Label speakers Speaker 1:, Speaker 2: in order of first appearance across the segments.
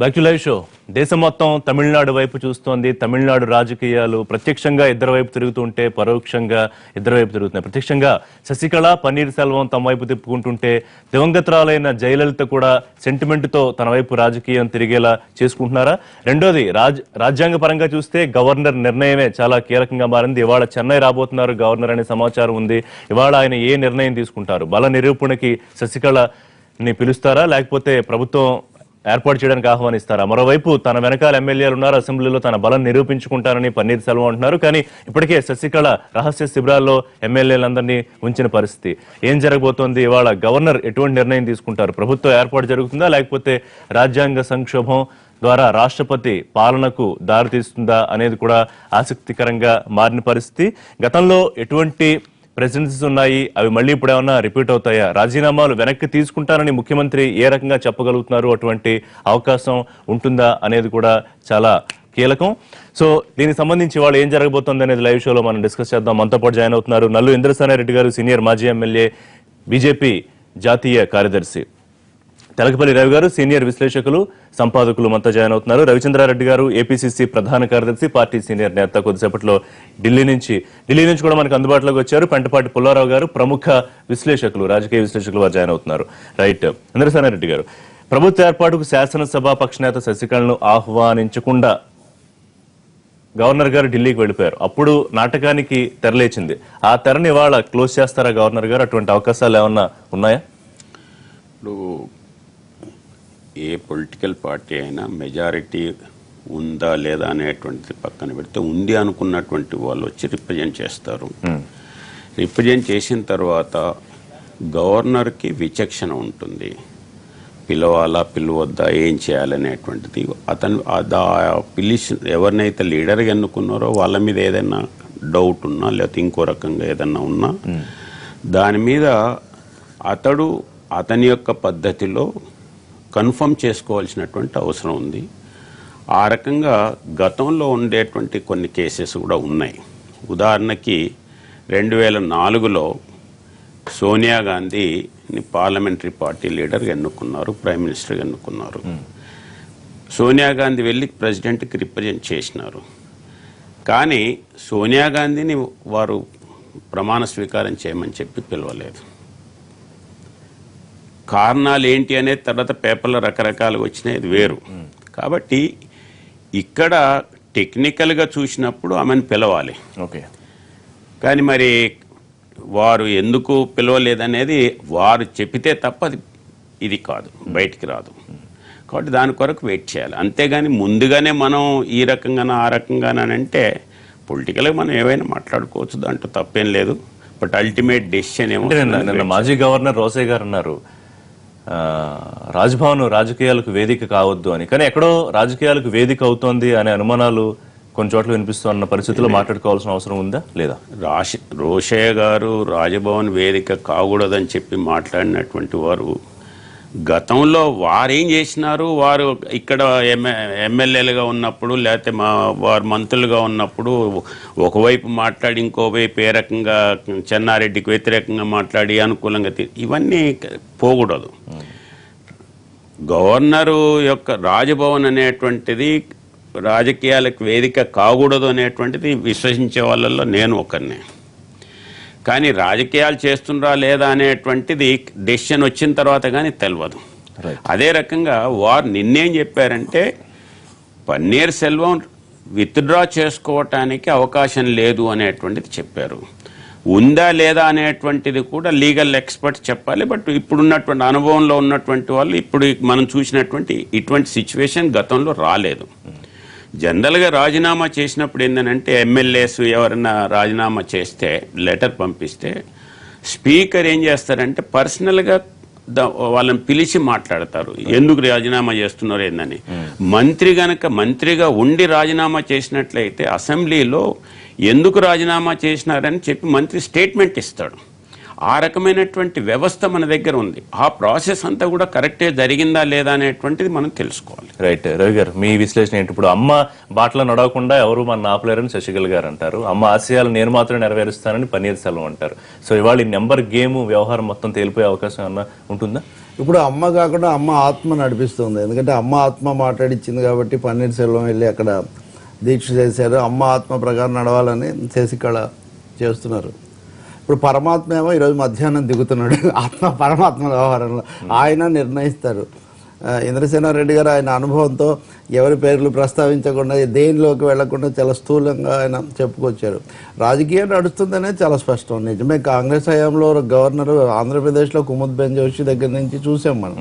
Speaker 1: Back to live show. దేశం మొత్తం తమిళనాడు వైపు చూస్తోంది. తమిళనాడు రాజకీయాలు ప్రత్యక్షంగా ఇద్దరు వైపు తిరుగుతుంటే పరోక్షంగా ఇద్దరు వైపు తిరుగుతున్నాయి. ప్రత్యక్షంగా శశికళ, పన్నీర్ సెల్వం తమ వైపు తిప్పుకుంటుంటే దివంగతురాలైన జయలలిత కూడా సెంటిమెంట్తో తన వైపు రాజకీయం తిరిగేలా చేసుకుంటున్నారా? రెండోది రాజ్యాంగ పరంగా చూస్తే గవర్నర్ నిర్ణయమే చాలా కీలకంగా మారింది. ఇవాళ చెన్నై రాబోతున్నారు గవర్నర్ అనే సమాచారం ఉంది. ఇవాళ ఆయన ఏ నిర్ణయం తీసుకుంటారు? బల నిరూపణకి శశికళని పిలుస్తారా, లేకపోతే ప్రభుత్వం ఏర్పాటు చేయడానికి ఆహ్వానిస్తారా? మరోవైపు తన వెనకాల ఎమ్మెల్యేలు ఉన్నారు, అసెంబ్లీలో తన బలం నిరూపించుకుంటారని పన్నీర్ సెల్వం అంటున్నారు. కానీ ఇప్పటికే శశికళ రహస్య శిబిరాల్లో ఎమ్మెల్యేలందరినీ ఉంచిన పరిస్థితి. ఏం జరగబోతోంది? ఇవాళ గవర్నర్ ఎటువంటి నిర్ణయం తీసుకుంటారు? ప్రభుత్వం ఏర్పాటు జరుగుతుందా, లేకపోతే రాజ్యాంగ సంక్షోభం ద్వారా రాష్ట్రపతి పాలనకు దారితీస్తుందా అనేది కూడా ఆసక్తికరంగా మారిన పరిస్థితి. గతంలో ఎటువంటి ప్రెసిడెన్సీస్ ఉన్నాయి, అవి మళ్ళీ ఇప్పుడు ఏమన్నా రిపీట్ అవుతాయా? రాజీనామాలు వెనక్కి తీసుకుంటారని ముఖ్యమంత్రి ఏ రకంగా చెప్పగలుగుతున్నారు? అటువంటి అవకాశం ఉంటుందా అనేది కూడా చాలా కీలకం. సో దీనికి సంబంధించి వాళ్ళు ఏం జరగబోతోంది అనేది లైవ్ షోలో మనం డిస్కస్ చేద్దాం. మనతో పాటు జాయిన్ అవుతున్నారు నల్లు ఇంద్రసేనారెడ్డి గారు, సీనియర్ మాజీ ఎమ్మెల్యే, బీజేపీ జాతీయ కార్యదర్శి. తెలకపల్లి రవి గారు, సీనియర్ విశ్లేషకులు, సంపాదకులు మనతో జాయిన్ అవుతున్నారు. రవిచంద్రారెడ్డి గారు, ఏపీసీసీ ప్రధాన కార్యదర్శి, పార్టీ సీనియర్ నేత, కొద్దిసేపట్లో ఢిల్లీ నుంచి కూడా మనకు అందుబాటులోకి వచ్చారు. పెంటపాటి పుల్లారావు గారు, ప్రముఖ విశ్లేషకులు, రాజకీయ విశ్లేషకులు వారు జాయిన్ అవుతున్నారు. రైట్, ఇంద్రసేనారెడ్డి గారు, ప్రభుత్వ ఏర్పాటుకు శాసనసభ పక్షనేత శశికళను ఆహ్వానించకుండా గవర్నర్ గారు ఢిల్లీకి వెళ్ళిపోయారు. అప్పుడు నాటకానికి తెరలేచింది. ఆ తెరని ఇవాళ క్లోజ్ చేస్తారా గవర్నర్ గారు? అటువంటి అవకాశాలు ఏమన్నా ఉన్నాయా?
Speaker 2: ఇప్పుడు ఏ పొలిటికల్ పార్టీ అయినా మెజారిటీ ఉందా లేదా అనేటువంటిది పక్కన పెడితే, ఉంది అనుకున్నటువంటి వాళ్ళు వచ్చి రిప్రజెంట్ చేస్తారు. రిప్రజెంట్ చేసిన తర్వాత గవర్నర్కి విచక్షణ ఉంటుంది. పిలవాలా, పిలవద్దా, ఏం చేయాలనేటువంటిది. అతను ఎవరినైతే లీడర్గా ఎన్నుకున్నారో వాళ్ళ మీద ఏదైనా డౌట్ ఉన్నా, లేకపోతే ఇంకో రకంగా ఏదన్నా ఉన్నా, దాని మీద అతని యొక్క పద్ధతిలో కన్ఫర్మ్ చేసుకోవాల్సినటువంటి అవసరం ఉంది. ఆ రకంగా గతంలో ఉండేటువంటి కొన్ని కేసెస్ కూడా ఉన్నాయి. ఉదాహరణకి 2004లో సోనియా గాంధీని పార్లమెంటరీ పార్టీ లీడర్గా ఎన్నుకున్నారు, ప్రైమ్ మినిస్టర్గా ఎన్నుకున్నారు. సోనియా గాంధీ వెళ్ళి ప్రెసిడెంట్కి రిప్రజెంట్ చేసినారు. కానీ సోనియా గాంధీని వారు ప్రమాణ స్వీకారం చేయమని చెప్పి పిలవలేదు. కారణాలు ఏంటి అనేది తర్వాత పేపర్లో రకరకాలుగా వచ్చినాయి, అది వేరు. కాబట్టి ఇక్కడ టెక్నికల్గా చూసినప్పుడు ఆమెను పిలవాలి.
Speaker 1: ఓకే,
Speaker 2: కానీ మరి వారు ఎందుకు పిలవలేదనేది వారు చెప్పితే తప్ప అది ఇది కాదు, బయటికి రాదు. కాబట్టి దాని కొరకు వెయిట్ చేయాలి. అంతేగాని ముందుగానే మనం ఈ రకంగానే ఆ రకంగానంటే పొలిటికల్గా మనం ఏవైనా మాట్లాడుకోవచ్చు, దాంట్లో తప్పేం లేదు. బట్ అల్టిమేట్ డెసిషన్ ఏమో.
Speaker 1: మాజీ గవర్నర్ రోసయ్య గారు అన్నారు రాజ్భవన్ రాజకీయాలకు వేదిక కావద్దు అని. కానీ ఎక్కడో రాజకీయాలకు వేదిక అవుతోంది అనే అనుమానాలు కొన్ని చోట్ల వినిపిస్తున్న పరిస్థితుల్లో మాట్లాడుకోవాల్సిన అవసరం ఉందా లేదా?
Speaker 2: రోషయ్య గారు రాజ్భవన్ వేదిక కాకూడదని చెప్పి మాట్లాడినటువంటి వారు గతంలో వారేం చేసినారు, వారు ఇక్కడ ఎమ్మెల్యేలుగా ఉన్నప్పుడు, లేకపోతే వారు మంత్రులుగా ఉన్నప్పుడు ఒకవైపు మాట్లాడి ఇంకోవైపు ఏ రకంగా చెన్నారెడ్డికి వ్యతిరేకంగా మాట్లాడి అనుకూలంగా ఇవన్నీ పోకూడదు. గవర్నరు యొక్క రాజ్భవన్ అనేటువంటిది రాజకీయాలకు వేదిక కాకూడదు అనేటువంటిది విశ్వసించే వాళ్ళల్లో నేను ఒకరినే. కానీ రాజకీయాలు చేస్తుండ్రా లేదా అనేటువంటిది డెసిషన్ వచ్చిన తర్వాత కానీ తెలియదు. అదే రకంగా వారు నిన్నేం చెప్పారంటే పన్నీర్ సెల్వం విత్డ్రా చేసుకోవటానికి అవకాశం లేదు అనేటువంటిది చెప్పారు. ఉందా లేదా అనేటువంటిది కూడా లీగల్ ఎక్స్పర్ట్ చెప్పాలి. బట్ ఇప్పుడున్నటువంటి అనుభవంలో ఉన్నటువంటి వాళ్ళు ఇప్పుడు మనం చూసినటువంటి ఇటువంటి సిచ్యువేషన్ గతంలో రాలేదు. జనరల్గా రాజీనామా చేసినప్పుడు ఏంటంటే ఎమ్మెల్యేస్ ఎవరైనా రాజీనామా చేస్తే లెటర్ పంపిస్తే స్పీకర్ ఏం చేస్తారంటే పర్సనల్గా వాళ్ళని పిలిచి మాట్లాడతారు, ఎందుకు రాజీనామా చేస్తున్నారు ఏందని. మంత్రి గనక మంత్రిగా ఉండి రాజీనామా చేసినట్లయితే అసెంబ్లీలో ఎందుకు రాజీనామా చేసినారని చెప్పి మంత్రి స్టేట్మెంట్ ఇస్తాడు. ఆ రకమైనటువంటి వ్యవస్థ మన దగ్గర ఉంది. ఆ ప్రాసెస్ అంతా కూడా కరెక్టే జరిగిందా లేదా అనేటువంటిది మనం తెలుసుకోవాలి.
Speaker 1: రైట్, రవి గారు, మీ విశ్లేషణ ఏంటి? ఇప్పుడు అమ్మ బాటలో నడవకుండా ఎవరు మన ఆపలేరని శశికళ గారు అంటారు. అమ్మ ఆశయాలు నేను మాత్రం నెరవేరుస్తానని పన్నీర్ సెల్వం అంటారు. సో ఇవాళ ఈ నెంబర్ గేమ్ వ్యవహారం మొత్తం తేలిపోయే అవకాశం ఏమన్నా ఉంటుందా?
Speaker 3: ఇప్పుడు అమ్మ కాకుండా అమ్మ ఆత్మ నడిపిస్తుంది. ఎందుకంటే అమ్మ ఆత్మ మాట్లాడిచ్చింది కాబట్టి పన్నీర్సెల్వం వెళ్ళి అక్కడ దీక్ష చేశారు. అమ్మ ఆత్మ ప్రకారం నడవాలని శశికళ చేస్తున్నారు. ఇప్పుడు పరమాత్మ ఏమో ఈరోజు మధ్యాహ్నం దిగుతున్నాడు ఆత్మ పరమాత్మ వ్యవహారంలో, ఆయన నిర్ణయిస్తారు. ఇంద్రసేనారెడ్డి గారు ఆయన అనుభవంతో ఎవరి పేర్లు ప్రస్తావించకుండా దేనిలోకి వెళ్లకుండా చాలా స్థూలంగా ఆయన చెప్పుకొచ్చారు. రాజకీయం నడుస్తుందనే చాలా స్పష్టం. నిజమే, కాంగ్రెస్ హయాంలో గవర్నర్ ఆంధ్రప్రదేశ్లో కుముద్ బెన్ జోషి దగ్గర నుంచి చూసాం మనం.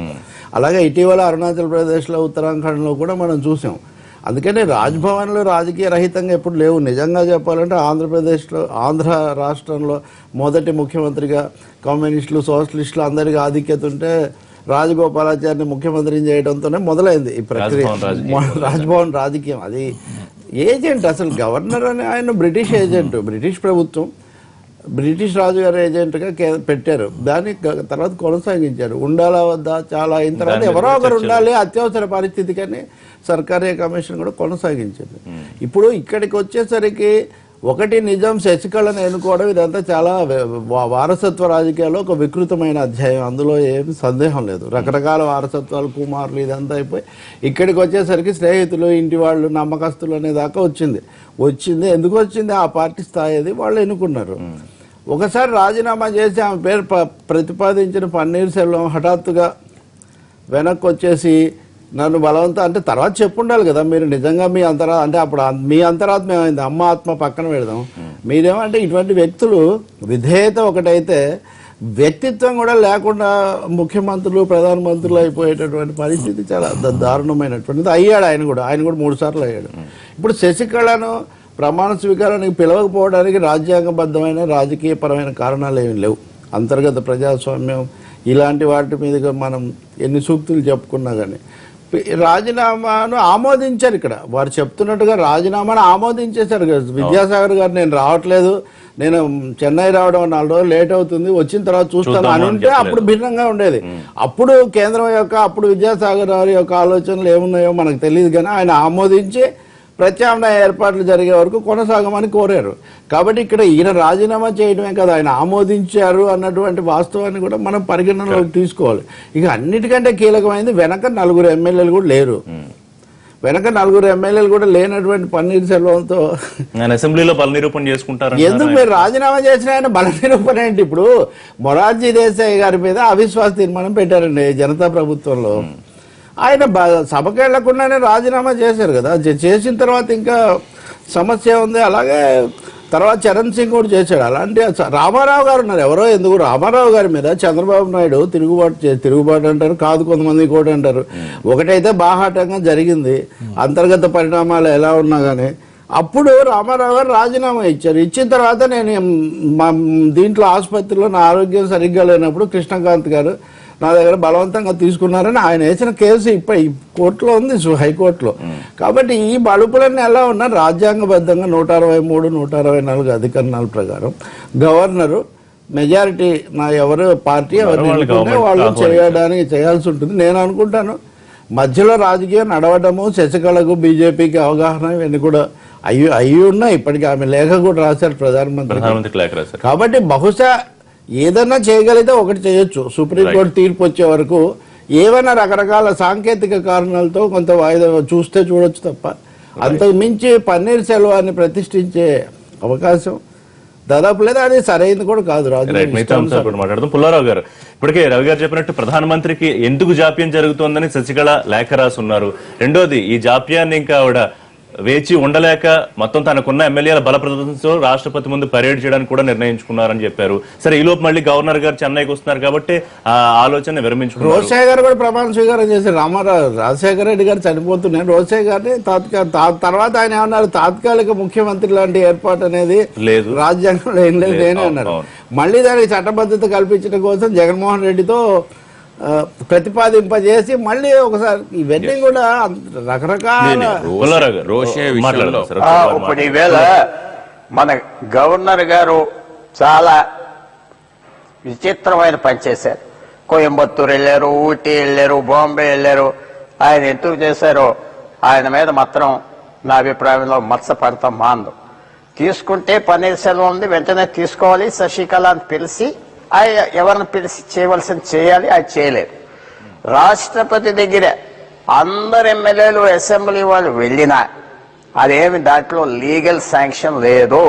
Speaker 3: అలాగే ఇటీవల అరుణాచల్ ప్రదేశ్లో ఉత్తరాఖండ్లో కూడా మనం చూసాం. అందుకని రాజ్భవన్లు రాజకీయ రహితంగా ఎప్పుడు లేవు. నిజంగా చెప్పాలంటే ఆంధ్రప్రదేశ్లో, ఆంధ్ర రాష్ట్రంలో మొదటి ముఖ్యమంత్రిగా కమ్యూనిస్టులు, సోషలిస్టులు అందరికీ ఆధిక్యత ఉంటే రాజగోపాలాచారిని ముఖ్యమంత్రిని చేయడంతోనే మొదలైంది ఈ ప్రక్రియ. రాజ్భవన్ రాజకీయం అది ఏజెంట్. అసలు గవర్నర్ అని ఆయన బ్రిటిష్ ఏజెంట్, బ్రిటిష్ ప్రభుత్వం బ్రిటిష్ రాజుగారి ఏజెంట్గా పెట్టారు. దాన్ని తర్వాత కొనసాగించారు. ఉండాలా వద్దా చాలా అయిన తర్వాత ఎవరో ఒకరు ఉండాలి అత్యవసర పరిస్థితి, కానీ సర్కారీ కమిషన్ కూడా కొనసాగించింది. ఇప్పుడు ఇక్కడికి వచ్చేసరికి ఒకటి నిజం, శశికళను ఎన్నుకోవడం ఇదంతా చాలా వారసత్వ రాజకీయాల్లో ఒక వికృతమైన అధ్యాయం, అందులో ఏమి సందేహం లేదు. రకరకాల వారసత్వాలు, కుమారులు ఇదంతా అయిపోయి ఇక్కడికి వచ్చేసరికి స్నేహితులు, ఇంటి వాళ్ళు, నమ్మకస్తులు అనే దాకా వచ్చింది. ఎందుకు వచ్చింది? ఆ పార్టీ స్థాయి అది, వాళ్ళు ఎన్నుకున్నారు. ఒకసారి రాజీనామా చేసి ఆమె పేరు ప్రతిపాదించిన పన్నీర్సెల్వం హఠాత్తుగా వెనక్కి వచ్చేసి నన్ను బలవంతం అంటే తర్వాత చెప్పుండాలి కదా మీరు నిజంగా మీ అంటే అప్పుడు మీ అంతరాత్మ ఏమైంది, అమ్మ ఆత్మ పక్కన పెడదాం. మీరేమంటే ఇటువంటి వ్యక్తులు విధేయత ఒకటైతే వ్యక్తిత్వం కూడా లేకుండా ముఖ్యమంత్రులు, ప్రధానమంత్రులు అయిపోయేటటువంటి పరిస్థితి చాలా దారుణమైనటువంటిది. అయ్యాడు ఆయన కూడా 3 సార్లు అయ్యాడు. ఇప్పుడు శశికళను ప్రమాణ స్వీకారానికి పిలవకపోవడానికి రాజ్యాంగబద్ధమైన రాజకీయపరమైన కారణాలు ఏమి లేవు. అంతర్గత ప్రజాస్వామ్యం ఇలాంటి వాటి మీద మనం ఎన్ని సూక్తులు చెప్పుకున్నా కానీ రాజీనామాను ఆమోదించారు. ఇక్కడ వారు చెప్తున్నట్టుగా రాజీనామాను ఆమోదించేశారు. విద్యాసాగర్ గారు నేను రావట్లేదు, నేను చెన్నై రావడం 4 రోజులు లేట్ అవుతుంది, వచ్చిన తర్వాత చూస్తాను అని ఉంటే అప్పుడు భిన్నంగా ఉండేది. అప్పుడు కేంద్రం యొక్క, అప్పుడు విద్యాసాగర్ గారి యొక్క ఆలోచనలు ఏమున్నాయో మనకు తెలియదు, కానీ ఆయన ఆమోదించి ప్రత్యామ్నాయ ఏర్పాట్లు జరిగే వరకు కొనసాగమని కోరారు. కాబట్టి ఇక్కడ ఈయన రాజీనామా చేయడమే కదా, ఆయన ఆమోదించారు అన్నటువంటి వాస్తవాన్ని కూడా మనం పరిగణనలోకి తీసుకోవాలి. ఇక అన్నిటికంటే కీలకమైనది వెనక 4 ఎమ్మెల్యేలు కూడా లేరు. వెనక 4 ఎమ్మెల్యేలు కూడా లేనటువంటి పన్నీర్సెల్వంతో
Speaker 1: అసెంబ్లీలో బల నిరూపణ చేసుకుంటారు.
Speaker 3: ఎందుకు మీరు రాజీనామా చేసిన ఆయన బల నిరూపణ ఏంటి? ఇప్పుడు మొరార్జీ దేశాయ్ గారి మీద అవిశ్వాస తీర్మానం పెట్టారండి జనతా ప్రభుత్వంలో. ఆయన సభకు వెళ్లకుండానే రాజీనామా చేశారు కదా. చేసిన తర్వాత ఇంకా సమస్య ఉంది. అలాగే తర్వాత చరణ్ సింగ్ కూడా చేశాడు. అలాంటి రామారావు గారు ఉన్నారు. ఎవరో ఎందుకు రామారావు గారి మీద చంద్రబాబు నాయుడు తిరుగుబాటు అంటారు, కాదు కొంతమంది కూడా అంటారు. ఒకటైతే బాహాటంగా జరిగింది, అంతర్గత పరిణామాలు ఎలా ఉన్నా కానీ అప్పుడు రామారావు గారు రాజీనామా ఇచ్చారు. ఇచ్చిన తర్వాత నేను దీంట్లో ఆసుపత్రిలో నా ఆరోగ్యం సరిగ్గా లేనప్పుడు కృష్ణకాంత్ గారు నా దగ్గర బలవంతంగా తీసుకున్నారని ఆయన వేసిన కేసు ఇప్పుడు కోర్టులో ఉంది, హైకోర్టులో. కాబట్టి ఈ బలుపులన్నీ ఎలా ఉన్నా రాజ్యాంగబద్ధంగా 163, 164 అధికరణాల ప్రకారం గవర్నరు మెజారిటీ ఎవరు పార్టీ వాళ్ళు చేయాల్సి ఉంటుంది. నేను అనుకుంటాను మధ్యలో రాజకీయం నడవడము, శశికళకు బీజేపీకి అవగాహన ఇవన్నీ కూడా అయ్యి ఉన్నాయి. ఇప్పటికీ ఆమె లేఖ కూడా రాశారు ప్రధానమంత్రి. కాబట్టి బహుశా ఏదన్నా చేయగలిగితే ఒకటి చేయొచ్చు. సుప్రీంకోర్టు తీర్పు వచ్చే వరకు ఏవైనా రకరకాల సాంకేతిక కారణాలతో కొంత వాయిదా చూడొచ్చు తప్ప అంతకు మించి పన్నీర్సెల్వాన్ని ప్రతిష్ఠించే అవకాశం దాదాపు లేదా. అది సరైనది కూడా కాదు.
Speaker 1: మాట్లాడుతాం. పుల్లారావు గారు, ఇప్పటికే రవి గారు చెప్పినట్టు ప్రధానమంత్రికి ఎందుకు జాప్యం జరుగుతోందని శశికళ లేఖ రాసున్నారు. రెండోది, ఈ జాప్యాన్ని ఇంకా ఆవిడ వేచి ఉండలేక మొత్తం తనకున్న ఎమ్మెల్యేల బల ప్రదర్శనతో రాష్ట్రపతి ముందు పరేడ్ చేయడానికి కూడా నిర్ణయించుకున్నారని చెప్పారు. సరే, ఈలోపు మళ్ళీ గవర్నర్ గారు చెన్నైకి వస్తున్నారు కాబట్టి ఆ ఆలోచన విరమించుకున్నారు.
Speaker 3: రోషయ్య గారు కూడా ప్రమాణ స్వీకారం చేశారు. రాజశేఖర రెడ్డి గారు చనిపోతున్నారు, రోషయ్య గారిని తర్వాత ఆయన ఏమన్నారు, తాత్కాలిక ముఖ్యమంత్రి లాంటి ఏర్పాటు అనేది లేదు, రాజ్యాంగంలో ఏం లేదు నేనే అన్నారు. మళ్ళీ దానికి చట్టబద్ధత కల్పించడం కోసం జగన్మోహన్ రెడ్డితో ప్రతిపాదింపజేసి మళ్ళీ ఒకసారి ఇవన్నీ కూడా రకరకాల
Speaker 4: ఇప్పుడు ఈవేళ మన గవర్నర్ గారు చాలా విచిత్రమైన పని చేశారు. కోయంబత్తూరు వెళ్ళారు, ఊటీ వెళ్ళారు, బాంబే వెళ్ళారు. ఆయన ఎందుకు చేశారో ఆయన మీద మాత్రం నా అభిప్రాయంలో మత్సపడతాం మాందు. తీసుకుంటే పన్నీర్సెల్వం ఉంది, వెంటనే తీసుకోవాలి. శశికళ అని పిలిచి ఎవరిని పిలిచి చేయవలసింది చేయాలి, అది చేయలేదు. రాష్ట్రపతి దగ్గర అందరు ఎమ్మెల్యేలు అసెంబ్లీ వాళ్ళు వెళ్ళినా అదేమి దాంట్లో లీగల్ శాంక్షన్ లేదు.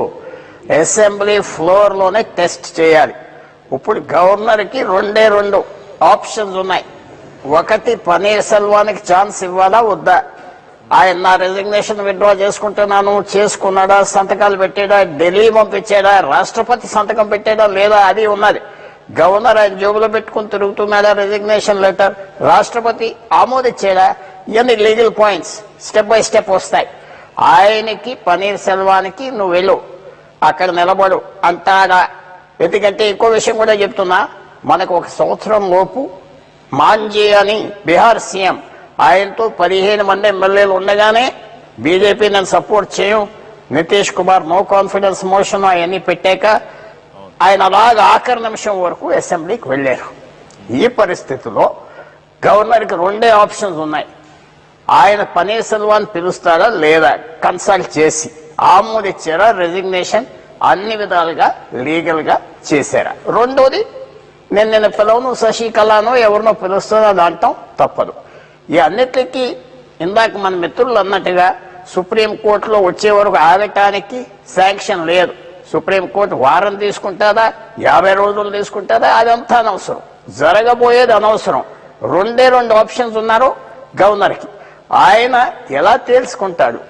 Speaker 4: అసెంబ్లీ ఫ్లోర్ లోనే టెస్ట్ చేయాలి. ఇప్పుడు గవర్నర్ కి రెండు ఆప్షన్స్ ఉన్నాయి. ఒకటి పన్నీర్ సెల్వానికి ఛాన్స్ ఇవ్వాలా వద్దా, ఆయన నా రెసిగ్నేషన్ విత్డ్రా చేసుకున్నాడా, సంతకాలు పెట్టాడా, ఢిల్లీ పంపించాడా, రాష్ట్రపతి సంతకం పెట్టాడా లేదా అది ఉన్నది. గవర్నర్ ఆయన జోబులో పెట్టుకుని తిరుగుతున్నాడా రెసిగ్నేషన్ లెటర్, రాష్ట్రపతి ఆమోదించాడా, ఇవన్నీ legal points step by step వస్తాయి. ఆయనకి పన్నీర్ సెల్వానికి నువ్వు వెళ్ళు, అక్కడ నిలబడు అంటాడా. ఎందుకంటే ఇంకో విషయం కూడా చెప్తున్నా, మనకు 1 సంవత్సరం లోపు మాంజీ అని బీహార్ సీఎం, ఆయనతో 15 మంది ఎమ్మెల్యేలు ఉండగానే బీజేపీ నేను సపోర్ట్ చేయం, Nitish Kumar no confidence motion అవన్నీ పెట్టాక ఆయన అలాగా ఆఖరి నిమిషం వరకు అసెంబ్లీకి వెళ్ళారు. ఈ పరిస్థితిలో గవర్నర్కి 2 ఆప్షన్స్ ఉన్నాయి. ఆయన పన్నీర్ సెల్వాన్ పిలుస్తాడా లేదా కన్సల్ట్ చేసి ఆమోదించారా, రెసిగ్నేషన్ అన్ని విధాలుగా లీగల్ గా చేశారా. రెండోది నేను పిలవను, శశికళను ఎవరినో పిలుస్తుందో దాంట్లో తప్పదు. ఈ అన్నిటికీ ఇందాక మన మిత్రులు అన్నట్టుగా సుప్రీంకోర్టులో వచ్చే వరకు ఆగటానికి శాంక్షన్ లేదు. సుప్రీంకోర్టు వారం తీసుకుంటుందా, 50 రోజులు తీసుకుంటుందా, అదంతా అనవసరం, జరగబోయేది అనవసరం. 2 ఆప్షన్స్ ఉన్నారు గవర్నర్కి. ఆయన ఎలా తెలుసుకుంటాడు,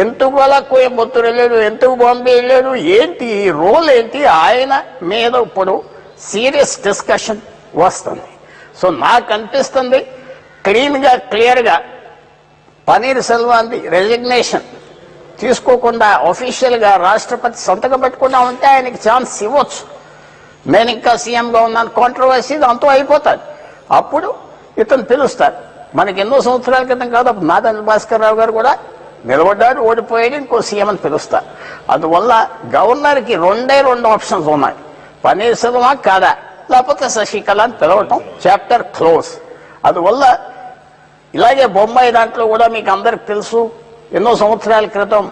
Speaker 4: ఎందుకు అలా కోయంబత్తూరు వెళ్ళాడు, ఎందుకు బాంబే వెళ్ళాడు, ఏంటి ఈ రోల్ ఏంటి, ఆయన మీద ఇప్పుడు సీరియస్ డిస్కషన్ వస్తుంది. సో నాకు అనిపిస్తుంది క్లియర్గా పన్నీర్ సెల్వాన్ది రెసిగ్నేషన్ తీసుకోకుండా అఫీషియల్గా రాష్ట్రపతి సంతకం పెట్టకుండా ఉంటే ఆయనకి ఛాన్స్ ఇవ్వచ్చు. నేను ఇంకా సీఎంగా ఉన్నాను, కాంట్రవర్సీ దాంతో అయిపోతాడు. అప్పుడు ఇతను పిలుస్తారు. మనకి ఎన్నో సంవత్సరాల క్రితం కాదు, నాదన్ భాస్కర్ రావు గారు కూడా నిలబడ్డాడు, ఓడిపోయాడు, ఇంకో సీఎం అని పిలుస్తారు. అందువల్ల గవర్నర్కి 2 ఆప్షన్స్ ఉన్నాయి, పన్నీర్ సెల్వా కాదా లేకపోతే శశికళ అని పిలవటం, చాప్టర్ క్లోజ్. అందువల్ల ఇలాగే బొమ్మాయి దాంట్లో కూడా మీకు అందరికి తెలుసు, ఎన్నో సంవత్సరాల క్రితం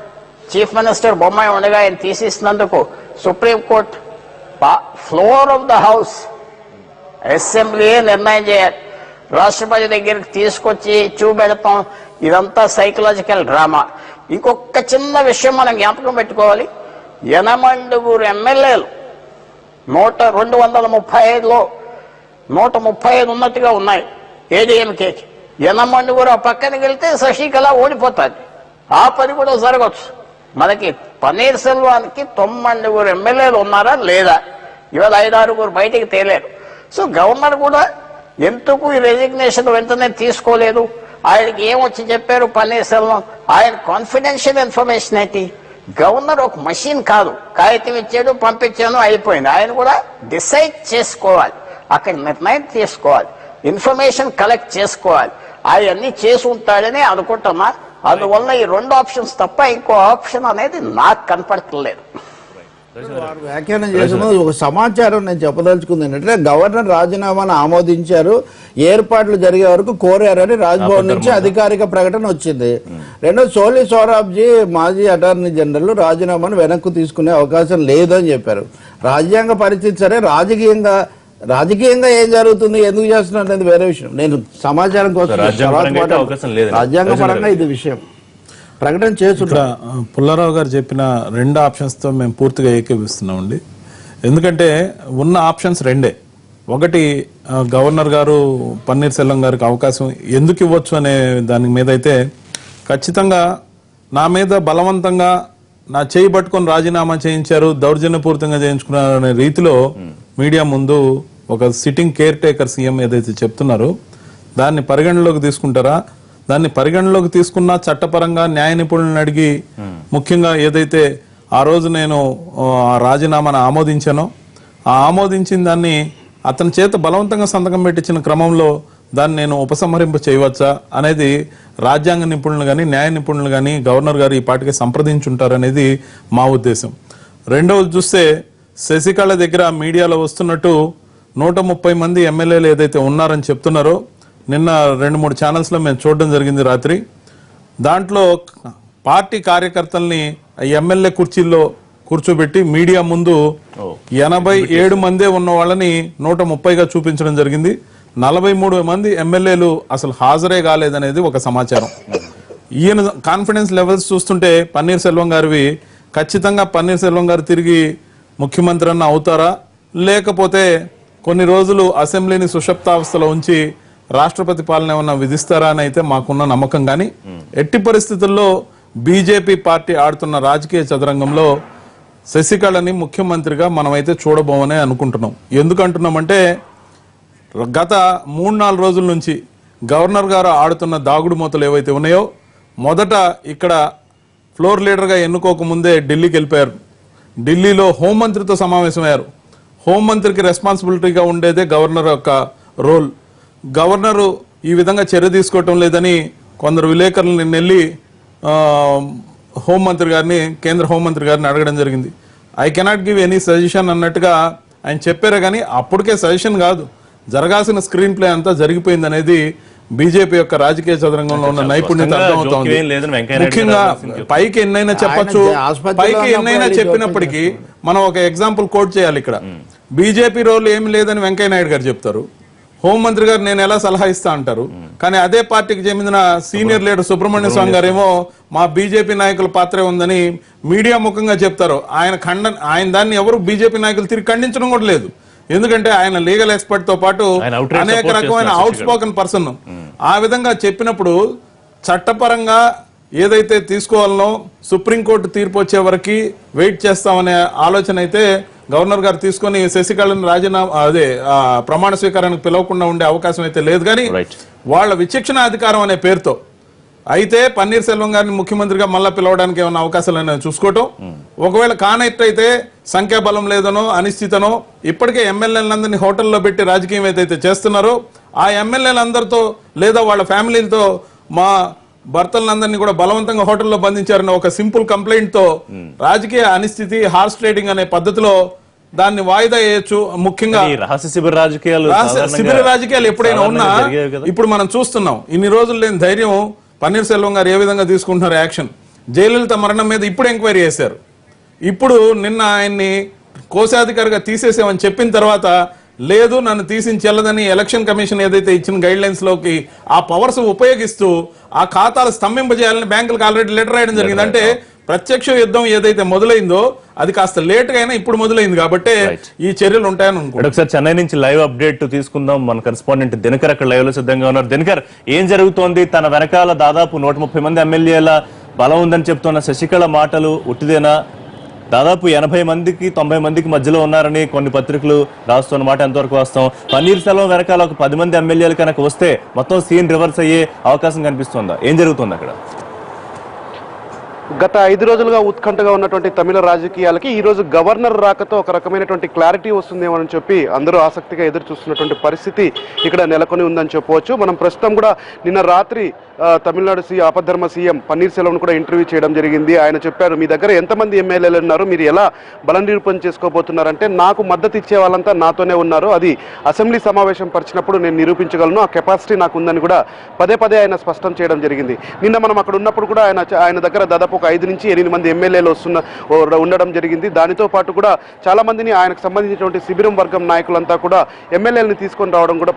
Speaker 4: చీఫ్ మినిస్టర్ బొమ్మాయి ఉండగా ఆయన తీసేసినందుకు supreme court floor of the house అసెంబ్లీయే నిర్ణయం చేయాలి, రాష్ట్రపతి దగ్గరికి తీసుకొచ్చి చూపెడతాం. ఇదంతా సైకలాజికల్ డ్రామా. ఇంకొక చిన్న విషయం మనం జ్ఞాపకం పెట్టుకోవాలి, 80 ఎమ్మెల్యేలు 235లో 135 ఉన్నట్టుగా ఉన్నాయి ఏడీఎంకేకి. 80 ఆ పక్కనకి వెళ్తే శశికళ ఓడిపోతుంది. ఆ పని కూడా జరగచ్చు. మనకి పన్నీర్ సెల్వాన్కి 90 ఎమ్మెల్యేలు ఉన్నారా లేదా, ఇవాళ 5-6 బయటికి తేలేరు. సో గవర్నర్ కూడా ఎందుకు ఈ రెసిగ్నేషన్ వెంటనే తీసుకోలేదు, ఆయనకి ఏమొచ్చి చెప్పారు పన్నీర్ సెల్వం, ఆయన కాన్ఫిడెన్షియల్ ఇన్ఫర్మేషన్ ఏంటి. గవర్నర్ ఒక మషిన్ కాదు, కాగితం ఇచ్చాడు పంపించాను అయిపోయింది. ఆయన కూడా డిసైడ్ చేసుకోవాలి, అక్కడ నిర్ణయం తీసుకోవాలి, ఇన్ఫర్మేషన్ కలెక్ట్ చేసుకోవాలి. అవన్నీ చేసి ఉంటాడని అనుకుంటున్నా. అందువల్ల ఈ 2 ఆప్షన్స్ తప్ప ఇంకో ఆప్షన్ అనేది నాకు కనపడట్లేదు.
Speaker 3: వారు వ్యాఖ్యానం చేసిన ఒక సమాచారం నేను చెప్పదలుచుకుంది ఏంటంటే, గవర్నర్ రాజీనామాను ఆమోదించారు, ఏర్పాట్లు జరిగే వరకు కోరారని రాజ్భవన్ నుంచి అధికారిక ప్రకటన వచ్చింది. రెండో సోలి సోరాబ్జీ మాజీ అటార్నీ జనరల్ రాజీనామాను వెనక్కు తీసుకునే అవకాశం లేదని చెప్పారు. రాజ్యాంగ పరిస్థితి సరే, రాజకీయంగా ఏం జరుగుతుంది, ఎందుకు చేస్తున్నారు అనేది వేరే విషయం. నేను సమాచారం కోసం రాజ్యాంగ పరంగా ఇది విషయం ప్రకటన చేస్తున్నా.
Speaker 5: పుల్లారావు గారు చెప్పిన 2 ఆప్షన్స్తో మేము పూర్తిగా ఏకీపిస్తున్నామండి. ఎందుకంటే ఉన్న ఆప్షన్స్ 2. ఒకటి, గవర్నర్ గారు పన్నీర్ సెల్వం గారికి అవకాశం ఎందుకు ఇవ్వచ్చు అనే దాని మీద అయితే ఖచ్చితంగా నా మీద బలవంతంగా నా చేయి పట్టుకొని రాజీనామా చేయించారు, దౌర్జన్యపూరితంగా చేయించుకున్నారు అనే రీతిలో మీడియా ముందు ఒక సిట్టింగ్ కేర్ టేకర్ సీఎం ఏదైతే చెప్తున్నారో దాన్ని పరిగణలోకి తీసుకుంటారా, దాన్ని పరిగణలోకి తీసుకున్న చట్టపరంగా న్యాయ నిపుణులను అడిగి, ముఖ్యంగా ఏదైతే ఆ రోజు నేను రాజీనామాను ఆమోదించానో ఆ ఆమోదించిన దాన్ని అతని చేత బలవంతంగా సంతకం పెట్టించిన క్రమంలో దాన్ని నేను ఉపసంహరింప చేయవచ్చా అనేది రాజ్యాంగ నిపుణులు కానీ న్యాయ నిపుణులు కానీ గవర్నర్ గారు ఈ పాటికి సంప్రదించుంటారనేది మా ఉద్దేశం. రెండవది చూస్తే, శశికళ దగ్గర మీడియాలో వస్తున్నట్టు 130 మంది ఎమ్మెల్యేలు ఏదైతే ఉన్నారని చెప్తున్నారో, నిన్న 2-3 ఛానల్స్లో మేము చూడడం జరిగింది రాత్రి. దాంట్లో పార్టీ కార్యకర్తల్ని ఎమ్మెల్యే కుర్చీల్లో కూర్చోబెట్టి మీడియా ముందు 87 మందే ఉన్న వాళ్ళని 130గా చూపించడం జరిగింది. 43 మంది ఎమ్మెల్యేలు అసలు హాజరే కాలేదనేది ఒక సమాచారం. ఈయన కాన్ఫిడెన్స్ లెవెల్స్ చూస్తుంటే పన్నీర్ సెల్వం గారివి ఖచ్చితంగా పన్నీర్ సెల్వం గారు తిరిగి ముఖ్యమంత్రి అన్న అవుతారా, లేకపోతే కొన్ని రోజులు అసెంబ్లీని సుషప్తావస్థలో ఉంచి రాష్ట్రపతి పాలన ఏమన్నా విధిస్తారా అని అయితే మాకున్న నమ్మకం. కానీ ఎట్టి పరిస్థితుల్లో బీజేపీ పార్టీ ఆడుతున్న రాజకీయ చదరంగంలో శశికళని ముఖ్యమంత్రిగా మనమైతే చూడబోమనే అనుకుంటున్నాం. ఎందుకంటున్నామంటే గత 3-4 రోజుల నుంచి గవర్నర్ గారు ఆడుతున్న దాగుడు మూతలు ఏవైతే ఉన్నాయో, మొదట ఇక్కడ ఫ్లోర్ లీడర్గా ఎన్నుకోకముందే ఢిల్లీకి వెళ్ళిపోయారు. ఢిల్లీలో హోంమంత్రితో సమావేశమయ్యారు. హోంమంత్రికి రెస్పాన్సిబిలిటీగా ఉండేదే గవర్నర్ యొక్క రోల్. గవర్నరు ఈ విధంగా చర్య తీసుకోవటం లేదని కొందరు విలేకరులను నిన్న వెళ్ళి హోంమంత్రి గారిని, కేంద్ర హోంమంత్రి గారిని అడగడం జరిగింది. I cannot give any suggestion అన్నట్టుగా ఆయన చెప్పారే కానీ అప్పటికే సజెషన్ కాదు, జరగాల్సిన స్క్రీన్ ప్లే అంతా జరిగిపోయింది అనేది బీజేపీ యొక్క రాజకీయ చదరంగంలో ఉన్న నైపుణ్యత అర్థమవుతోంది. ముఖ్యంగా పైకి ఎన్నైనా చెప్పచ్చు, పైకి ఎన్నైనా చెప్పినప్పటికీ మనం ఒక ఎగ్జాంపుల్ కోట్ చేయాలి. ఇక్కడ బీజేపీ రోల్ ఏమి లేదని వెంకయ్య నాయుడు గారు చెప్తారు, హోంమంత్రి గారు నేను ఎలా సలహా ఇస్తా అంటారు. కానీ అదే పార్టీకి చెందిన సీనియర్ లీడర్ సుబ్రహ్మణ్య స్వామి గారేమో మా బీజేపీ నాయకుల పాత్రే ఉందని మీడియా ముఖంగా చెప్తారు. ఆయన దాన్ని ఎవరు బీజేపీ నాయకులు తిరిగి ఖండించడం కూడా లేదు. ఎందుకంటే ఆయన లీగల్ ఎక్స్పర్ట్ తో పాటు అనేక రకమైన అవుట్ స్పోకన్ పర్సన్. ఆ విధంగా చెప్పినప్పుడు చట్టపరంగా ఏదైతే తీసుకోవాలనో సుప్రీంకోర్టు తీర్పు వచ్చే వరకు వెయిట్ చేస్తామనే ఆలోచన అయితే గవర్నర్ గారు తీసుకొని శశికళను రాజీనామా ప్రమాణ స్వీకారానికి పిలవకుండా ఉండే అవకాశం అయితే లేదు. కానీ వాళ్ళ విచక్షణ అధికారం అనే పేరుతో అయితే పన్నీర్ సెల్వం గారిని ముఖ్యమంత్రిగా మళ్ళా పిలవడానికి ఏమైనా అవకాశాలు చూసుకోవటం, ఒకవేళ కానట్టయితే సంఖ్యాబలం లేదనో అనిశ్చితనో ఇప్పటికే ఎమ్మెల్యేలందరినీ హోటల్లో పెట్టి రాజకీయం ఏదైతే చేస్తున్నారో ఆ ఎమ్మెల్యేలందరితో లేదా వాళ్ళ ఫ్యామిలీలతో మా భర్తలందరినీ కూడా బలవంతంగా హోటల్లో బంధించారన్న ఒక సింపుల్ కంప్లైంట్ తో రాజకీయ అనిశ్చితి, హార్స్ ట్రేడింగ్ అనే పద్ధతిలో దాన్ని వాయిదా వేయచ్చు. ముఖ్యంగా శిబిర రాజకీయాలు ఎప్పుడైనా ఉన్నా ఇప్పుడు మనం చూస్తున్నాం. ఇన్ని రోజులు లేని ధైర్యం పన్నీర్ సెల్వం గారు ఏ విధంగా తీసుకుంటున్నారు యాక్షన్. జయలలిత మరణం మీద ఇప్పుడు ఎంక్వైరీ చేశారు. ఇప్పుడు నిన్న ఆయన్ని కోశాధికారిగా తీసేసామని చెప్పిన తర్వాత లేదు నన్ను తీసిన చెల్లదని ఎలక్షన్ కమిషన్ ఏదైతే ఇచ్చిన గైడ్ లైన్స్ లోకి ఆ పవర్స్ ఉపయోగిస్తూ ఆ ఖాతాలు స్తంభింపజేయాలని బ్యాంకులకు ఆల్రెడీ లెటర్ రాయడం జరిగింది. అంటే ప్రత్యక్ష యుద్ధం ఏదైతే మొదలైందో అది కాస్త లేట్ గా అయినా ఇప్పుడు మొదలైంది కాబట్టి ఈ చర్యలు ఉంటాయని అనుకుంటున్నాను.
Speaker 1: ఒకసారి చెన్నై నుంచి లైవ్ అప్డేట్ తీసుకుందాం. మన కరెస్పాండెంట్ దినకర్ అక్కడ లైవ్ లో సిద్ధంగా ఉన్నారు. దినకర్, ఏం జరుగుతోంది? తన వెనకాల దాదాపు 130 మంది ఎమ్మెల్యేల బలం ఉందని చెప్తున్న శశికళ మాటలు ఉట్టిదేనా? దాదాపు 80 మందికి 90 మందికి మధ్యలో ఉన్నారని కొన్ని పత్రికలు రాస్తున్న మాట ఎంతవరకు వాస్తవం? పన్నీర్ సెల్వం వెనకాల ఒక 10 మంది ఎమ్మెల్యేలు కనుక వస్తే మొత్తం సీన్ రివర్స్ అయ్యే అవకాశం కనిపిస్తుందా? ఏం జరుగుతుంది అక్కడ?
Speaker 6: గత 5 రోజులుగా ఉత్కంఠగా ఉన్నటువంటి తమిళ రాజకీయాలకి ఈ రోజు గవర్నర్ రాకతో ఒక రకమైనటువంటి క్లారిటీ వస్తుందేమో అని చెప్పి అందరూ ఆసక్తిగా ఎదురు చూస్తున్నటువంటి పరిస్థితి ఇక్కడ నెలకొని ఉందని చెప్పవచ్చు. మనం ప్రస్తుతం కూడా నిన్న రాత్రి తమిళనాడు ఆపద్ధర్మ సీఎం పన్నీర్ సెల్వం కూడా ఇంటర్వ్యూ చేయడం జరిగింది. ఆయన చెప్పారు, మీ దగ్గర ఎంతమంది ఎమ్మెల్యేలు ఉన్నారు, మీరు ఎలా బల నిరూపణ చేసుకోబోతున్నారంటే నాకు మద్దతు ఇచ్చే వాళ్ళంతా నాతోనే ఉన్నారు, అది అసెంబ్లీ సమావేశం పరిచినప్పుడు నేను నిరూపించగలను, ఆ కెపాసిటీ నాకు ఉందని కూడా పదే పదే ఆయన స్పష్టం చేయడం జరిగింది. నిన్న మనం అక్కడ ఉన్నప్పుడు కూడా ఆయన దగ్గర దాదాపు ఒక 5 నుంచి 8 మంది ఎమ్మెల్యేలు ఉండడం జరిగింది. దానితో పాటు కూడా చాలా మందిని ఆయనకు సంబంధించినటువంటి శిబిరం వర్గం నాయకులంతా కూడా ఎమ్మెల్యేలను తీసుకొని రావడం కూడా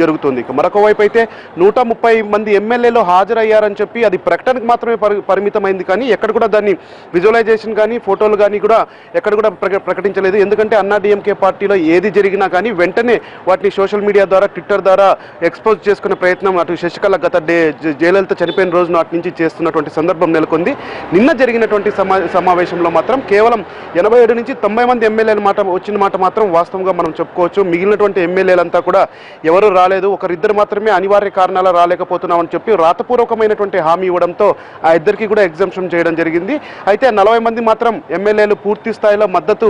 Speaker 6: జరుగుతుంది. మరొక వైపు అయితే 130 మంది ఎమ్మెల్యేలు హాజరయ్యారని చెప్పి అది ప్రకటనకు మాత్రమే పరిమితమైంది. కానీ ఎక్కడ కూడా దాన్ని విజువలైజేషన్ కానీ ఫోటోలు కానీ కూడా ఎక్కడ కూడా ప్రకటించలేదు. ఎందుకంటే అన్నాడీఎంకే పార్టీలో ఏది జరిగినా కానీ వెంటనే వాటిని సోషల్ మీడియా ద్వారా, ట్విట్టర్ ద్వారా ఎక్స్పోజ్ చేసుకునే ప్రయత్నం అటు శశికళ గత జయలలిత చనిపోయిన రోజున అటు నుంచి చేస్తున్నటువంటి సందర్భం నెలకొంది. నిన్న జరిగినటువంటి సమావేశంలో మాత్రం కేవలం 87 నుంచి 90 మంది ఎమ్మెల్యేల మాట వచ్చిన మాట మాత్రం వాస్తవంగా మనం చెప్పుకోవచ్చు. మిగిలినటువంటి ఎమ్మెల్యేలంతా కూడా ఎవరు రాలేదు, ఒకరిద్దరు మాత్రమే అనివార్య కారణాల రాలేకపోతున్నామని చెప్పి రాతపూర్వకమైనటువంటి హామీ ఇవ్వడంతో ఆ ఇద్దరికి కూడా ఎగ్జంప్షన్ చేయడం జరిగింది. అయితే 40 మంది మాత్రం ఎమ్మెల్యేలు పూర్తి స్థాయిలో మద్దతు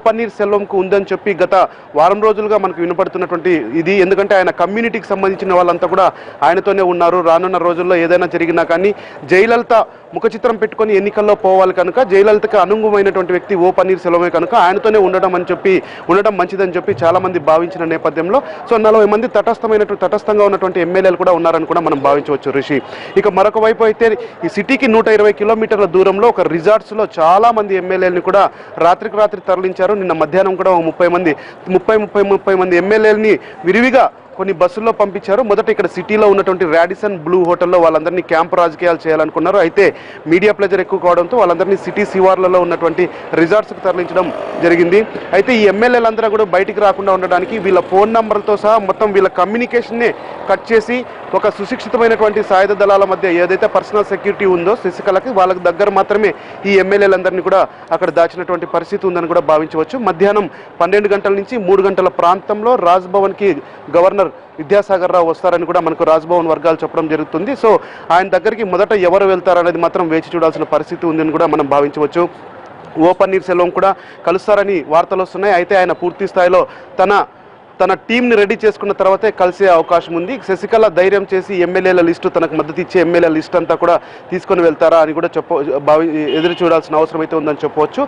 Speaker 6: పన్నీర్ సెల్వంకు ఉందని చెప్పి గత వారం రోజులుగా మనకు వినపడుతున్నటువంటి ఇది. ఎందుకంటే ఆయన కమ్యూనిటీకి సంబంధించిన వాళ్ళంతా కూడా ఆయనతోనే ఉన్నారు. రానున్న రోజుల్లో ఏదైనా జరిగినా కానీ జయలలిత ముఖ చిత్రం పెట్టుకొని ఎన్నికల్లో పోవాలి కనుక జయలలితకు అనుగుణమైనటువంటి వ్యక్తి పన్నీర్ సెల్వమే కనుక ఆయనతోనే ఉండడం మంచిదని చెప్పి చాలా మంది భావించిన నేపథ్యంలో 40 మంది తటస్థంగా ఉన్నటువంటి ఎమ్మెల్యేలు కూడా ఉన్నారని కూడా మనం భావించవచ్చు రిషి. ఇక మరొక వైపు అయితే ఈ సిటీకి 120 కిలోమీటర్ల దూరంలో ఒక రిసార్ట్స్ లో చాలా మంది ఎమ్మెల్యేలను కూడా రాత్రికి రాత్రి తరలించారు. నిన్న మధ్యాహ్నం కూడా 30 మంది ఎమ్మెల్యేలని విరివిగా కొన్ని బస్సుల్లో పంపించారు. మొదట ఇక్కడ సిటీలో ఉన్నటువంటి రాడిసన్ బ్లూ హోటల్లో వాళ్ళందరినీ క్యాంపు రాజకీయాలు చేయాలనుకున్నారు. అయితే మీడియా ప్రెజర్ ఎక్కువ కావడంతో వాళ్ళందరినీ సిటీ శివార్లలో ఉన్నటువంటి రిసార్ట్స్కి తరలించడం జరిగింది. అయితే ఈ ఎమ్మెల్యేలందరూ కూడా బయటికి రాకుండా ఉండడానికి వీళ్ళ ఫోన్ నంబర్లతో సహా మొత్తం వీళ్ళ కమ్యూనికేషన్నే కట్ చేసి ఒక సుశిక్షితమైనటువంటి సాయుధ దళాల మధ్య ఏదైతే పర్సనల్ సెక్యూరిటీ ఉందో శశికళకి వాళ్ళకి దగ్గర మాత్రమే ఈ ఎమ్మెల్యేలందరినీ కూడా అక్కడ దాచినటువంటి పరిస్థితి ఉందని కూడా భావించవచ్చు. మధ్యాహ్నం 12 గంటల నుంచి 3 గంటల ప్రాంతంలో రాజ్భవన్కి గవర్నర్ విద్యాసాగర్ రావు వస్తారని కూడా మనకు రాజ్భవన్ వర్గాలు చెప్పడం జరుగుతుంది. సో ఆయన దగ్గరికి మొదట ఎవరు వెళ్తారనేది మాత్రం వేచి చూడాల్సిన పరిస్థితి ఉందని కూడా మనం భావించవచ్చు. ఓ పన్నీర్ సెల్వం కూడా కలుస్తారని వార్తలు వస్తున్నాయి. అయితే ఆయన పూర్తి స్థాయిలో తన టీంని రెడీ చేసుకున్న తర్వాతే కలిసే అవకాశం ఉంది. శశికళ ధైర్యం చేసి ఎమ్మెల్యేల లిస్టు, తనకు మద్దతు ఇచ్చే ఎమ్మెల్యేల లిస్ట్ అంతా కూడా తీసుకొని వెళ్తారా అని కూడా ఎదురు చూడాల్సిన అవసరం అయితే ఉందని చెప్పవచ్చు.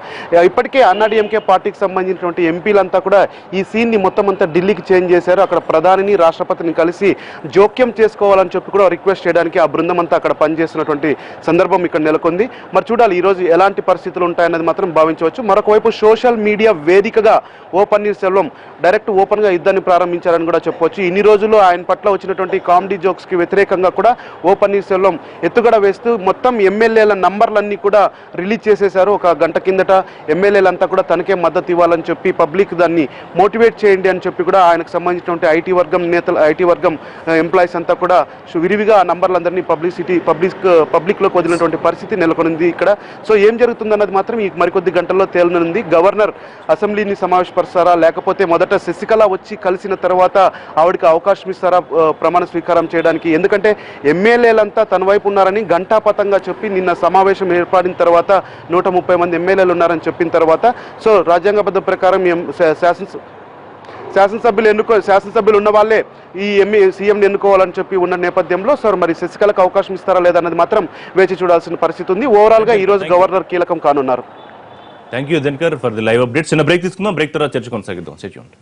Speaker 6: ఇప్పటికే అన్నాడీఎంకే పార్టీకి సంబంధించినటువంటి ఎంపీలంతా కూడా ఈ సీన్ని మొత్తం అంతా ఢిల్లీకి చేంజ్ చేశారు. అక్కడ ప్రధానిని, రాష్ట్రపతిని కలిసి జోక్యం చేసుకోవాలని చెప్పి కూడా రిక్వెస్ట్ చేయడానికి ఆ బృందం అంతా అక్కడ పనిచేస్తున్నటువంటి సందర్భం ఇక్కడ నెలకొంది. మరి చూడాలి ఈరోజు ఎలాంటి పరిస్థితులు ఉంటాయన్నది మాత్రం భావించవచ్చు. మరొక వైపు సోషల్ మీడియా వేదికగా ఓ పన్నీర్ సెల్వం డైరెక్ట్ ఓపెన్గా యుద్ధాన్ని ప్రారంభించారని కూడా చెప్పవచ్చు. ఇన్ని రోజులు ఆయన పట్ల వచ్చినటువంటి కామెడీ జోక్స్కి వ్యతిరేకంగా కూడా ఓ పన్నీర్ సెల్వం ఎత్తుగడ వేస్తూ మొత్తం ఎమ్మెల్యేల నంబర్లన్నీ కూడా రిలీజ్ చేసేశారు. ఒక గంట కిందట ఎమ్మెల్యేలంతా కూడా తనకే మద్దతు ఇవ్వాలని చెప్పి పబ్లిక్ దాన్ని మోటివేట్ చేయండి అని చెప్పి కూడా ఆయనకు సంబంధించినటువంటి ఐటీ వర్గం నేతలు, ఐటీ వర్గం ఎంప్లాయీస్ అంతా కూడా విరివిగా ఆ నంబర్లందరినీ పబ్లిక్లోకి వదిలినటువంటి పరిస్థితి నెలకొనింది ఇక్కడ. సో ఏం జరుగుతుందన్నది మాత్రం ఈ మరికొద్ది గంటల్లో తేలనుంది. గవర్నర్ అసెంబ్లీని సమావేశపరుస్తారా, లేకపోతే మొదట శశికళ వచ్చి కలిసిన తర్వాత ఆవిడకి అవకాశం ఇస్తారా ప్రమాణ స్వీకారం చేయడానికి? ఎందుకంటే ఎమ్మెల్యేలంతా తన వైపు ఉన్నారని ఘంటాపథంగా చెప్పి నిన్న సమావేశం ఏర్పడిన తర్వాత 130 మంది ఎమ్మెల్యేలు ఉన్నారని చెప్పిన తర్వాత సో రాజ్యాంగబద్ధ ప్రకారం శాసనసభ్యులు ఉన్న వాళ్ళే ఈ సీఎంని ఎన్నుకోవాలని చెప్పి ఉన్న నేపథ్యంలో సార్ మరి శశికళకు అవకాశం ఇస్తారా లేదా అన్నది మాత్రం వేచి చూడాల్సిన పరిస్థితి ఉంది. ఓవరాల్గా ఈ రోజు గవర్నర్ కీలకం కానున్నారు.
Speaker 1: Thank you Dinakar for the live updates. చిన్న బ్రేక్ తీసుకుందాం. బ్రేక్ తర్వాత చర్చ కొనసాగిద్దాం. Stay tuned.